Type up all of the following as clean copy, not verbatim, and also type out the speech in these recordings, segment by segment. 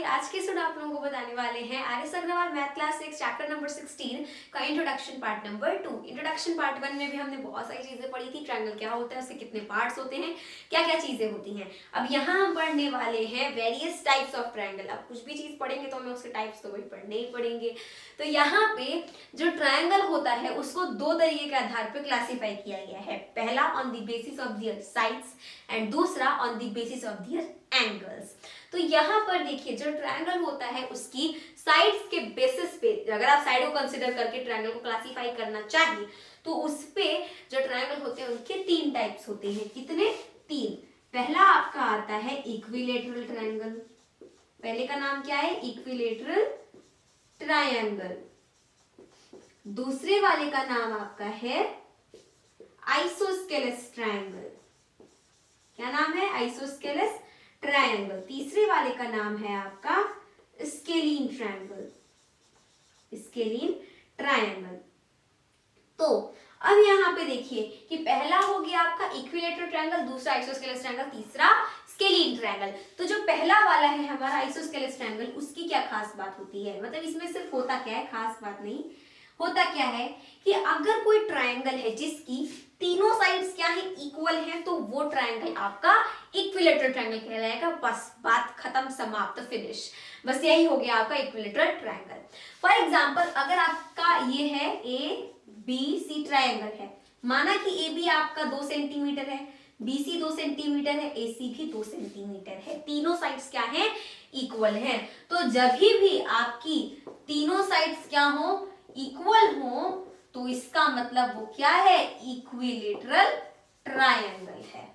आज के स्टूडेंट आप लोगों को बताने वाले हैं R S. Agarwal math class 6 chapter number 16 का introduction part number 2। Introduction part 1 में भी हमने बहुत सारी चीजें पढ़ी थी। ट्रायंगल क्या होता है, उसके कितने पार्ट्स होते हैं, क्या क्या चीजें होती हैं। अब यहाँ हम पढ़ने वाले हैं वेरियस टाइप्स ऑफ ट्रायंगल। अब कुछ भी चीज पढ़ेंगे तो हमें उसके टाइप्स तो वही पढ़ने ही पड़ेंगे। तो यहाँ पे जो ट्रायंगल होता है उसको दो तरीके के आधार पर क्लासीफाई किया गया है। पहला on the basis of their sides and दूसरा on the basis of their angles. तो यहाँ पर देखिए जो ट्रायंगल होता है उसकी साइड्स के बेसिस पे, अगर आप साइड को कंसिडर करके ट्रायंगल को क्लासीफाई करना चाहिए तो उस पे जो ट्रायंगल होते हैं उनके तीन टाइप्स होते हैं। कितने? तीन। पहला आपका आता है इक्विलेटरल ट्रायंगल। पहले का नाम क्या है? Equilateral triangle. दूसरे वाले का नाम आपका है आइसोस्केलेस ट्रायंगल। क्या नाम है? Isosceles triangle. तीसरे वाले का नाम है आपका स्केलीन ट्रायंगल। Scalene triangle. तो अब यहाँ पे देखिए कि पहला हो गया आपका इक्विलेटरल ट्रायंगल, दूसरा आइसोस्केलेस ट्रायंगल, तीसरा स्केलीन ट्रायंगल। तो जो पहला वाला है हमारा आइसोस्केलेस ट्रायंगल, उसकी क्या खास बात होती है, मतलब इसमें सिर्फ होता क्या है, खास बात नहीं होता क्या है कि अगर कोई ट्रायंगल है जिसकी तीनों साइड्स क्या है, इक्वल है, तो वो ट्रायंगल आपका इक्विलेटरल ट्रायंगल कहलाएगा। बस बात खत्म, समाप्त, फिनिश। बस यही हो गया आपका इक्विलेटरल ट्रायंगल। फॉर एग्जांपल अगर आपका ये है ए बी सी ट्रायंगल है, माना कि ए बी आपका 2 सेंटीमीटर है, बी सी 2 सेंटीमीटर है, ए सी भी 2 सेंटीमीटर है, तीनों साइड्स क्या है, इक्वल है। तो जब भी आपकी तीनों साइड्स क्या हो, इक्वल हो, तो इसका मतलब वो क्या है, इक्विलेटरल ट्रायंगल है।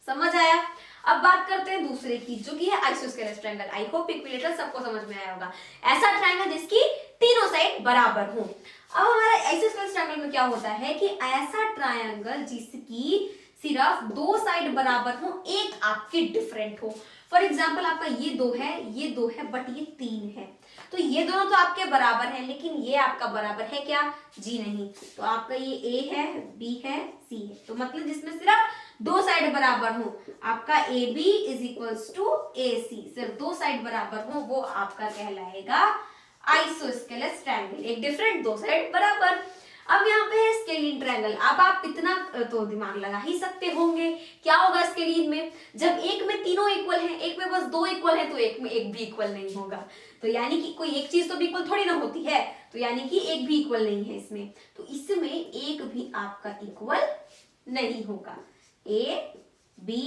समझ आया? अब बात करते हैं दूसरे की, जो कि है isosceles triangle. I hope equilateral सबको समझ में आया होगा। ऐसा ट्रायंगल जिसकी तीनों साइड बराबर हो। अब हमारा आइसोस्केलेस ट्रायंगल में क्या होता है कि ऐसा ट्रायंगल जिसकी सिर्फ दो साइड बराबर हो, एक आपकी डिफरेंट हो। फॉर एग्जाम्पल आपका ये दो है, ये दो है, बट ये तीन है। तो ये दोनों तो आपके बराबर है, लेकिन ये आपका बराबर है क्या? जी नहीं। तो आपका ये ए है, बी है, सी है। तो मतलब जिसमें सिर्फ दो साइड बराबर हो, आपका A B is equals to A C, सिर्फ दो साइड बराबर हो, वो आपका कहलाएगा आइसोस्केलेस ट्रायंगल। एक डिफरेंट, दो साइड बराबर। अब यहाँ पे है स्केलीन ट्रायंगल। अब आप इतना तो दिमाग लगा ही सकते होंगे, क्या होगा स्केलीन में? जब एक में तीनों इक्वल हैं, एक में बस दो इक्वल हैं, तो एक में एक भी इक्वल नहीं होगा। तो यानी कि कोई एक चीज तो भी इक्वल थोड़ी ना होती है, तो यानी कि एक भी इक्वल नहीं है इसमें। तो इसमें एक भी आपका इक्वल नहीं होगा। ए बी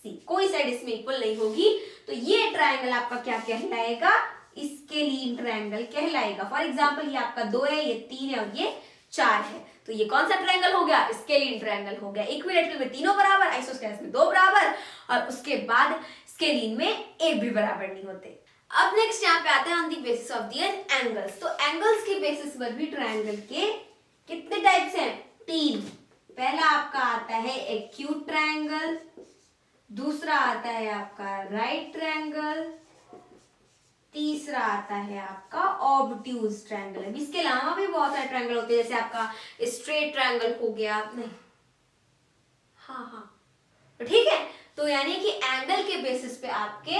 सी कोई साइड इसमें इक्वल नहीं होगी। तो ये ट्रायंगल आपका क्या कहलाएगा? स्केलीन ट्रायंगल कहलाएगा। फॉर एग्जाम्पल ये आपका 2 है, ये 3 है और ये 4 है। तो ये कौन सा ट्रायंगल हो गया? स्केलीन ट्रायंगल हो गया। इक्विलेटरल में तीनों बराबर, आइसोस्केलेस में दो बराबर, और उसके बाद स्केलीन में एक भी बराबर नहीं होते। अब नेक्स्ट यहाँ पे आते हैं on the basis of their angles. तो एंगल्स के बेसिस पर भी ट्रायंगल के कितने टाइप्स हैं? 3। पहला आपका आता है एक्यूट ट्रायंगल, दूसरा आता है आपका राइट ट्रायंगल, तीसरा आता है आपका ऑब्ट्यूज ट्रायंगल। अब इसके अलावा भी बहुत सारे ट्रायंगल होते हैं, जैसे आपका स्ट्रेट ट्रायंगल हो गया, नहीं हाँ तो ठीक है। तो यानी कि एंगल के बेसिस पे आपके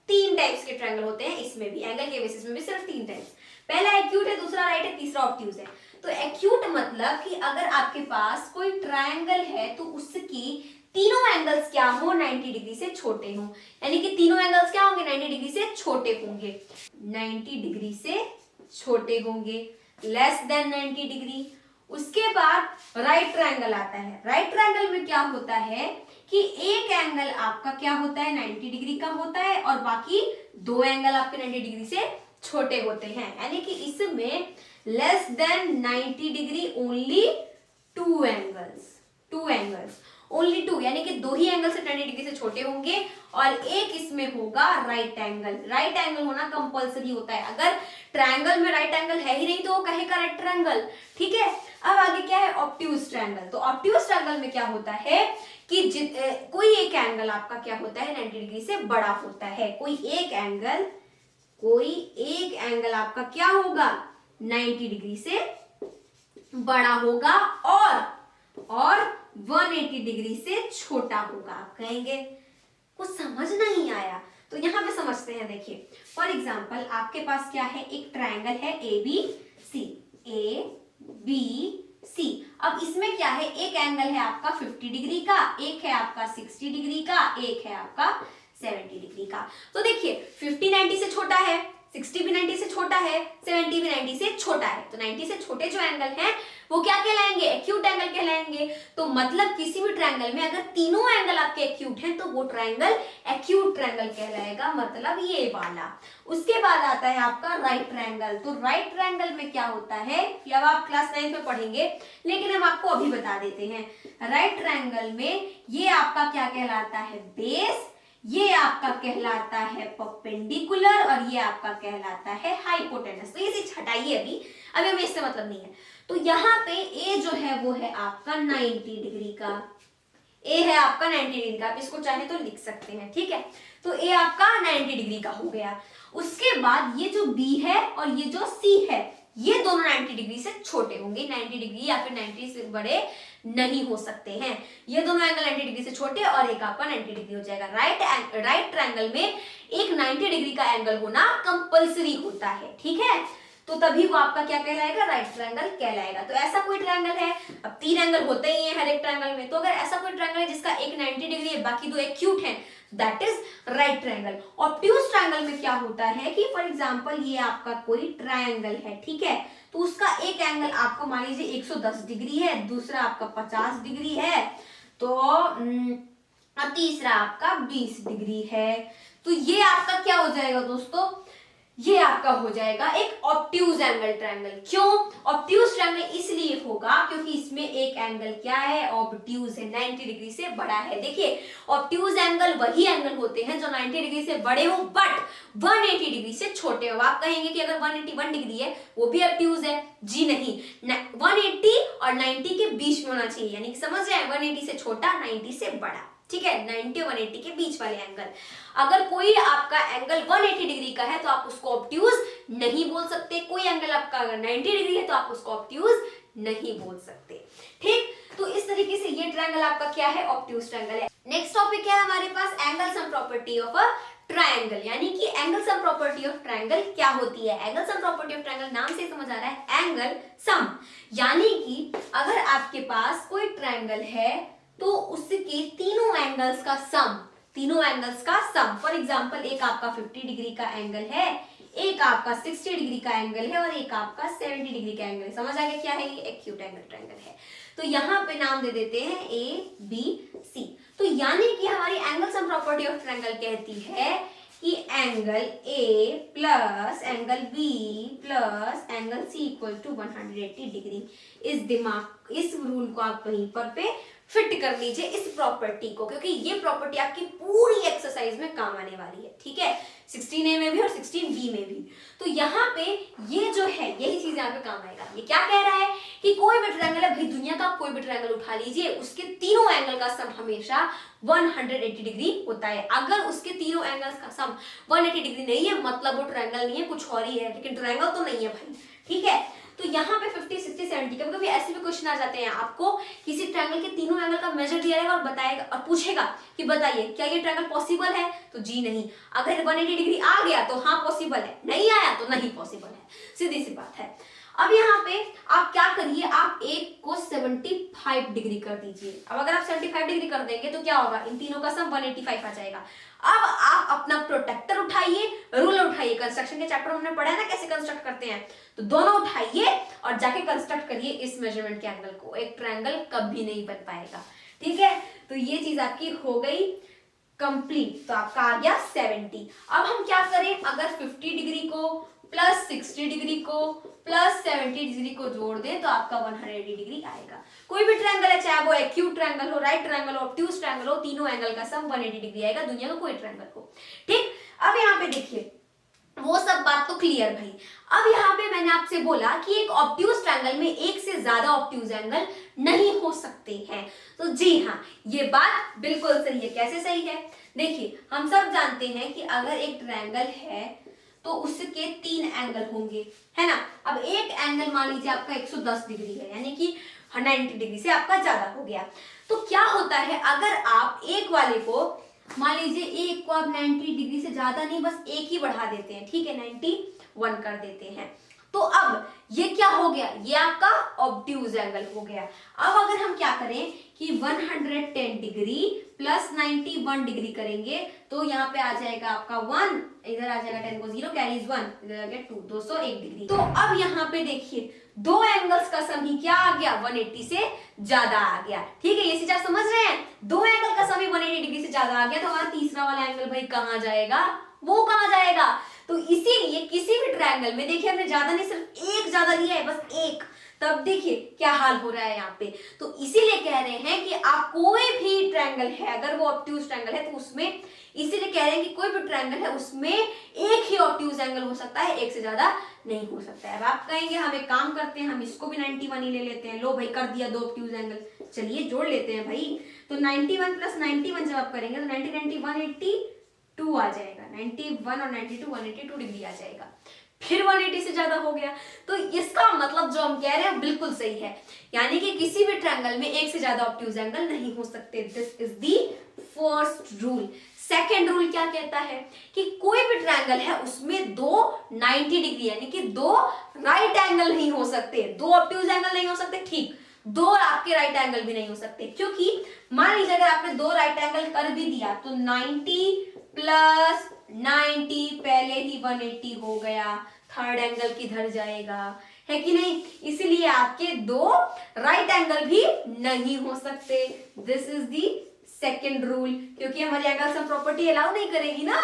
3 टाइप्स के ट्रायंगल होते हैं। इसमें भी एंगल के बेसिस में भी सिर्फ 3 टाइप्स। पहला एक्यूट है, दूसरा राइट है, तीसरा ऑब्ट्यूज है। तो एक्यूट मतलब कि अगर आपके पास कोई ट्रायंगल है तो उसकी तीनों एंगल्स क्या हो, 90 डिग्री से छोटे हों। यानी कि तीनों एंगल्स क्या होंगे, 90 डिग्री से छोटे होंगे। 90 डिग्री से छोटे होंगे, लेस देन 90 डिग्री। उसके बाद राइट ट्रायंगल आता है। राइट ट्रायंगल में क्या होता है कि एक एंगल आपका क्या होता है, 90 डिग्री का होता है, और बाकी दो एंगल आपके 90 डिग्री से छोटे होते हैं। यानी कि इसमें less than 90 degree only 2 angles only 2, यानी कि 2 ही एंगल से 90 डिग्री से छोटे होंगे, और एक इसमें होगा राइट एंगल। राइट एंगल होना कंपलसरी होता है। अगर ट्रायंगल में राइट एंगल है ही नहीं तो वो कहेगा राइट ट्रायंगल। ठीक है। अब आगे क्या है, ऑब्ट्यूज ट्रायंगल। तो ऑब्ट्यूज ट्रायंगल में क्या होता है कि कोई एक एंगल आपका क्या होता है, 90 डिग्री से बड़ा होता है। कोई एक एंगल आपका क्या होगा, 90 डिग्री से बड़ा होगा, और 180 डिग्री से छोटा होगा। आप कहेंगे कुछ समझ नहीं आया, तो यहां पे समझते समझते हैं। देखिए फॉर एग्जाम्पल आपके पास क्या है, एक ट्राइंगल है ABC, ABC। अब इसमें क्या है, एक एंगल है आपका 50 डिग्री का, एक है आपका 60 डिग्री का, एक है आपका 70 डिग्री का। तो देखिए 50 90 से छोटा है, 60 भी 90 से छोटा है, 70 भी 90 से छोटा है। तो 90 से छोटे जो एंगल हैं वो क्या कहलाएंगे, एक्यूट एंगल कहलाएंगे। तो मतलब किसी भी ट्रायंगल में अगर तीनों एंगल आपके एक्यूट हैं तो वो ट्रायंगल एक्यूट ट्रायंगल कहलाएगा, मतलब ये वाला। उसके बाद आता है आपका राइट ट्रायंगल। तो राइट ट्रायंगल में क्या होता है कि अब आप क्लास 9 में पढ़ेंगे, लेकिन हम आपको अभी बता देते हैं। राइट ट्रायंगल में ये आपका क्या कहलाता है, बेस, ये आपका कहलाता है परपेंडिकुलर, और ये आपका कहलाता है हाइपोटेनस। तो ये चीज हटाइए, अभी हमें इससे मतलब नहीं है। तो यहाँ पे ए जो है वो है आपका 90 डिग्री का, ए है आपका 90 डिग्री का, आप इसको चाहे तो लिख सकते हैं, ठीक है। तो ए आपका 90 डिग्री का हो गया। उसके बाद ये जो बी है और ये जो सी है, ये दोनों 90 डिग्री से छोटे होंगे, 90 डिग्री या फिर 90 से बड़े नहीं हो सकते हैं। ये दोनों एंगल 90 डिग्री से छोटे और एक आपका 90 डिग्री हो जाएगा। राइट ट्रायंगल में एक 90 डिग्री का एंगल होना कंपलसरी होता है, ठीक है। तो तभी वो आपका क्या कहलाएगा, राइट ट्रायंगल कहलाएगा। तो ऐसा कोई ट्रायंगल है, अब 3 एंगल होते ही हैं हर एक ट्रायंगल में, तो अगर ऐसा कोई ट्रायंगल है जिसका एक 90 डिग्री है बाकी दो एक्यूट हैं, that is right triangle. Obtuse triangle में क्या होता है कि फॉर एग्जांपल ये आपका कोई ट्रायंगल है, ठीक है, तो उसका एक एंगल आपको मान लीजिए 110 डिग्री है, दूसरा आपका 50 डिग्री है, तो अब तीसरा आपका 20 डिग्री है। तो ये आपका क्या हो जाएगा दोस्तों, ये आपका हो जाएगा एक ऑब्ट्यूज एंगल ट्रायंगल। क्यों ऑब्ट्यूज ट्रायंगल, इसलिए होगा क्योंकि इसमें एक एंगल क्या है, ऑब्ट्यूज है, 90 डिग्री से बड़ा है। देखिए ऑब्ट्यूज एंगल वही एंगल होते हैं जो 90 डिग्री से बड़े हो बट 180 डिग्री से छोटे हो। आप कहेंगे कि अगर 181 डिग्री है वो भी ऑब्ट्यूज है, जी नहीं, 180 और 90 के बीच में होना चाहिए, यानी कि समझ रहे हैं, 180 से छोटा 90 से बड़ा, ठीक है, 90 और 180 के बीच वाले एंगल। अगर कोई आपका एंगल 180 डिग्री का है तो आप उसको ऑब्ट्यूज नहीं बोल सकते, कोई एंगल आपका अगर 90 डिग्री है तो आप उसको ऑब्ट्यूज नहीं बोल सकते, ठीक। तो इस तरीके से ये ट्रायंगल आपका क्या है, ऑब्ट्यूज ट्रायंगल है। नेक्स्ट टॉपिक है हमारे पास angle sum property of a triangle, यानी कि angle sum property of triangle क्या होती है। Angle sum property of triangle नाम से समझ आ रहा है, एंगल सम, यानी कि अगर आपके पास कोई ट्रायंगल है तो उसके तीनों एंगल्स का सम, तीनों एंगल्स का सम, फॉर एग्जांपल एक आपका 50 डिग्री का एंगल है, एक आपका 60 डिग्री का एंगल है और एक आपका 70 डिग्री का एंगल है। समझ आ गया क्या है, ये एक्यूट एंगल ट्रायंगल है। तो यहाँ पे नाम दे देते हैं ए बी सी। तो यानी कि हमारी angle sum property of triangle कहती है कि angle A plus angle B plus angle C equal to 180 degree. इस रूल को आप कहीं पर पे फिट कर लीजिए, इस प्रॉपर्टी को, क्योंकि ये प्रॉपर्टी आपकी पूरी एक्सरसाइज में काम आने वाली है, ठीक है, 16A में भी और 16B में भी। तो यहाँ पे ये जो है यही चीज यहाँ पे काम आएगा। ये क्या कह रहा है कि कोई भी ट्रायंगल है, भाई दुनिया का कोई भी ट्रायंगल उठा लीजिए, उसके तीनों एंगल का सम हमेशा 180 डिग्री होता है। अगर उसके तीनों एंगल्स का सम 180 डिग्री नहीं है मतलब वो ट्रायंगल नहीं है, कुछ और ही है, लेकिन ट्रायंगल तो नहीं है भाई, ठीक है। तो यहाँ पे 50, 60, 70 कभी-कभी ऐसे भी क्वेश्चन आ जाते हैं, आपको किसी ट्रायंगल के तीनों एंगल का मेजर दिया रहेगा और बताएगा और पूछेगा कि बताइए क्या ये ट्रायंगल पॉसिबल है, तो जी नहीं। अगर 180 डिग्री आ गया तो हाँ पॉसिबल है, नहीं आया तो नहीं पॉसिबल है, सीधी सी बात है। अब यहाँ पे आप क्या करिए, आप एक को 75 डिग्री कर दीजिए। अब अगर आप 75 डिग्री कर देंगे तो क्या होगा, इन तीनों का सम 185 आ जाएगा। अब आप अपना प्रोटेक्टर उठाइए, रूलर उठाइए, कंस्ट्रक्शन के चैप्टर में हमने पढ़ा है ना कैसे कंस्ट्रक्ट करते हैं, तो दोनों उठाइए और जाके कंस्ट्रक्ट करिए इस मेजरमेंट के एंगल को। एक ट्रायंगल कभी नहीं बन पाएगा, ठीक है। तो ये चीज आपकी हो गई कंप्लीट, तो आपका आ गया 70। अब हम क्या करें, अगर 50 डिग्री को प्लस 60 डिग्री को प्लस 70 डिग्री को जोड़ दें तो आपका 180 डिग्री आएगा। कोई भी ट्रायंगल है, चाहे वो एक्यूट ट्रायंगल हो, राइट ट्रायंगल हो, ऑब्ट्यूज ट्रायंगल हो, तीनों एंगल का सम 180 डिग्री आएगा, दुनिया का कोई ट्रायंगल हो, ठीक। अब यहाँ पे देखिए वो सब बात तो क्लियर भाई। अब यहाँ पे मैंने आपसे बोला कि एक ऑब्ट्यूज ट्रायंगल में एक से ज्यादा ऑब्ट्यूज एंगल नहीं हो सकते हैं, तो जी हाँ ये बात बिल्कुल सही है। कैसे सही है, देखिए हम सब जानते हैं कि अगर एक ट्रायंगल है तो उसके 3 एंगल होंगे, है ना। अब एक एंगल मान लीजिए आपका 110 डिग्री है, यानी कि 90 डिग्री से आपका ज्यादा हो गया। तो क्या होता है, अगर आप एक वाले को मान लीजिए एक को आप 90 डिग्री से ज्यादा नहीं, बस एक ही बढ़ा देते हैं, ठीक है, 91 कर देते हैं। तो अब ये क्या हो गया, ये आपका ऑब्ट्यूज एंगल हो गया। अब अगर हम क्या करें कि 110 डिग्री प्लस 91 डिग्री करेंगे तो यहाँ पे आ जाएगा आपका 1, इधर आ जाएगा 10 को 0, कैरीज 1, इधर आ गया 2, 201 डिग्री। तो अब यहाँ पे देखिए दो एंगल्स का सम ही क्या आ गया, 180 से ज्यादा आ गया, ठीक है। ये चीज आप समझ रहे हैं, दो एंगल का सम ही 180 डिग्री से ज्यादा आ गया, तो हमारा तीसरा वाला एंगल भाई कहाँ जाएगा, वो कहाँ जाएगा। तो इसीलिए किसी भी ट्रायंगल में देखिए हमने ज्यादा नहीं, सिर्फ एक ज्यादा लिया है, बस एक, तब देखिए क्या हाल हो रहा है यहाँ पे। तो इसीलिए कह रहे हैं कि आप कोई भी ट्रायंगल है, अगर वो ऑब्ट्यूज ट्रायंगल है तो उसमें, इसीलिए कह रहे हैं कि कोई भी ट्रायंगल है उसमें एक ही ऑब्ट्यूज एंगल हो सकता है, एक से ज्यादा नहीं हो सकता है। अब आप कहेंगे हम एक काम करते हैं, हम इसको भी 91 ही ले लेते हैं। लो भाई कर दिया दो ऑब्ट्यूज एंगल, चलिए जोड़ लेते हैं भाई। तो 91 प्लस 91 जब आप करेंगे तो 90 90 182 आ जाएगा, 91 और 92 182 डिग्री आ जाएगा। फिर 180 से ज्यादा हो गया, तो इसका मतलब जो हम कह रहे हैं बिल्कुल सही है, यानी कि किसी भी ट्रायंगल में एक से ज्यादा ऑब्ट्यूज एंगल नहीं हो सकते। This is the first rule. Second rule क्या कहता है कि कोई भी ट्रायंगल है उसमें दो 90 डिग्री यानी कि दो राइट एंगल नहीं हो सकते, दो ऑब्ट्यूज एंगल नहीं हो सकते, ठीक, दो आपके राइट एंगल भी नहीं हो सकते, क्योंकि मान लीजिए अगर आपने दो राइट एंगल कर भी दिया तो 90 प्लस 90 पहले ही 180 हो गया, थर्ड एंगल किधर जाएगा, है कि नहीं। इसलिए आपके दो राइट एंगल भी नहीं हो सकते। This is the second rule, क्योंकि हमारी एंगल सम प्रॉपर्टी अलाउ नहीं करेगी ना।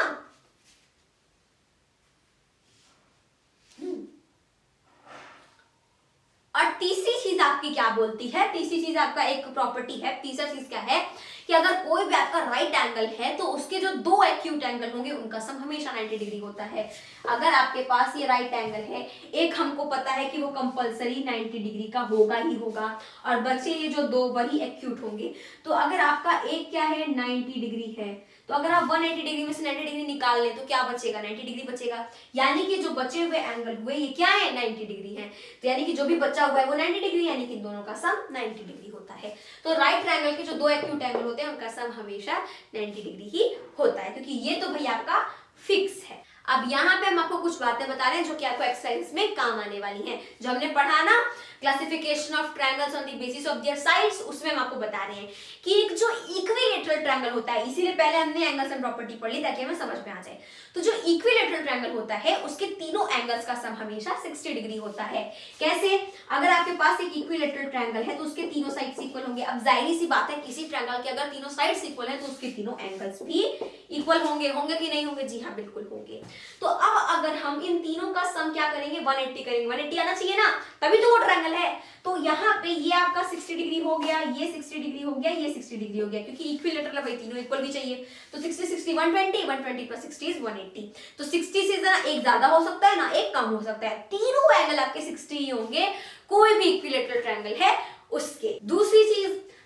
और तीसरी चीज आपकी क्या बोलती है, तीसरी चीज आपका एक प्रॉपर्टी है, तीसरा चीज क्या है कि अगर कोई भी आपका राइट एंगल है तो उसके जो दो एक्यूट एंगल होंगे उनका सम हमेशा 90 डिग्री होता है। अगर आपके पास ये राइट एंगल है, एक हमको पता है कि वो कंपलसरी 90 डिग्री का होगा ही होगा, और बचे ये जो दो वही एक्यूट होंगे। तो अगर आपका एक क्या है 90 डिग्री है, तो अगर आप 180 डिग्री में से 90 डिग्री निकाल लें तो क्या बचेगा, 90 डिग्री बचेगा, यानी कि जो बचे हुए एंगल हुए ये क्या है 90 डिग्री है। तो यानी कि जो भी बचा हुआ है वो 90 डिग्री, यानी कि दोनों का सम 90 डिग्री होता है। तो राइट ट्रायंगल के जो दो एक्यूट एंगल होते हैं उनका सम हमेशा 90 डिग्री ही होता है, क्योंकि ये तो भाई आपका फिक्स है। अब यहाँ पे हम आपको कुछ बातें बता रहे हैं जो कि आपको एक्सरसाइज में काम आने वाली हैं, जो हमने पढ़ा ना classification of triangles on the basis of their sides, उसमें हम आपको बता रहे हैं कि एक जो इक्विलेटरल ट्रायंगल होता है, इसीलिए पहले हमने एंगल्स एंड प्रॉपर्टी पढ़ ली ताकि हमें समझ में आ जाए। तो जो इक्विलेटरल ट्रायंगल होता है उसके तीनों एंगल्स का सम हमेशा 60 डिग्री होता है। कैसे, अगर आपके पास एक इक्विलेटरल ट्रायंगल है तो उसके तीनों साइड्स इक्वल होंगे। अब जाहिर सी बात है किसी ट्रायंगल के अगर तीनों साइड्स इक्वल है तो उसके तीनों एंगल्स भी इक्वल होंगे, होंगे कि नहीं होंगे, जी हाँ बिल्कुल होंगे। तो अब अगर हम इन तीनों का सम क्या करेंगे 180 करेंगे, 180 आना चाहिए ना, तभी तो वो ट्रायंगल है। तो यहाँ पे ये आपका 60 डिग्री हो गया, ये 60 डिग्री हो गया, ये 60 डिग्री हो गया, क्योंकि इक्विलेटरल है भाई, तीनों इक्वल भी चाहिए। तो 60 60 120, 120 प्लस 60 इज 180। तो 60 से जरा एक ज्यादा हो सकता है ना, एक कम हो सकता है, तीनों एंगल आपके 60 ही होंगे कोई भी इक्विलेटरल ट्रायंगल है उसके।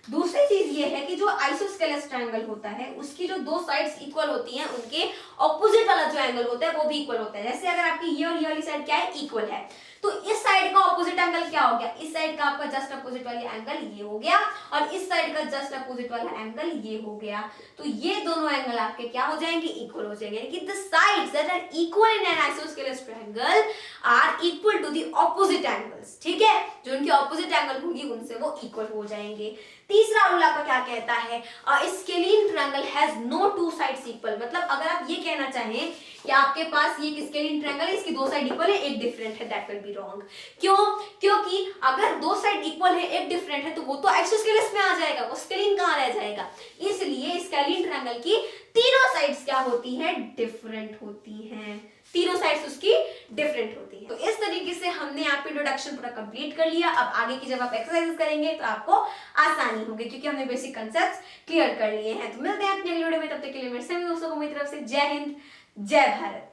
दूसरी चीज ये है कि जो आइसोस्केलेस ट्रायंगल होता है उसकी जो दो साइड्स इक्वल होती हैं उनके ऑपोजिट वाला जो एंगल होता है वो भी इक्वल होता है। जैसे अगर आपकी ये और ये वाली साइड क्या है, इक्वल है, तो इस साइड का ऑपोजिट एंगल क्या हो गया, इस साइड का आपका जस्ट अपोजिट वाला एंगल ये हो गया, और इस साइड का जस्ट अपोजिट वाला एंगल ये हो गया। तो ये दोनों एंगल आपके क्या हो जाएंगे, इक्वल हो जाएंगे, कि the sides that are equal in an isosceles triangle are equal to the opposite angles. ठीक है, जो उनके ऑपोजिट एंगल होंगे उनसे वो इक्वल हो जाएंगे। तीसरा रूल आपका क्या कहता है, scalene triangle has no two sides equal. मतलब अगर आप ये कहना चाहें कि आपके पास ये एक स्केलीन ट्रायंगल है, इसकी दो साइड इक्वल है, एक डिफरेंट है, दैट विल बी रॉन्ग। क्यों, क्योंकि अगर दो साइड इक्वल है एक डिफरेंट है तो वो तो आइसोस्केलेस में आ जाएगा, वो स्केलीन कहां रह जाएगा। इसलिए स्केलीन ट्रायंगल की तीनों साइड्स क्या होती हैं, डिफरेंट होती हैं, तीनों साइड्स उसकी डिफरेंट होती है। तो इस तरीके से हमने आपको इंट्रोडक्शन पूरा कंप्लीट कर लिया। अब आगे की जब आप एक्सरसाइज करेंगे तो आपको आसानी होगी, क्योंकि हमने बेसिक कांसेप्ट्स क्लियर कर लिए हैं। तो मिलते हैं अपने अगले वीडियो में, तब तक के लिए मेरे सभी दोस्तों को मेरी तरफ से जय हिंद, जय भारत।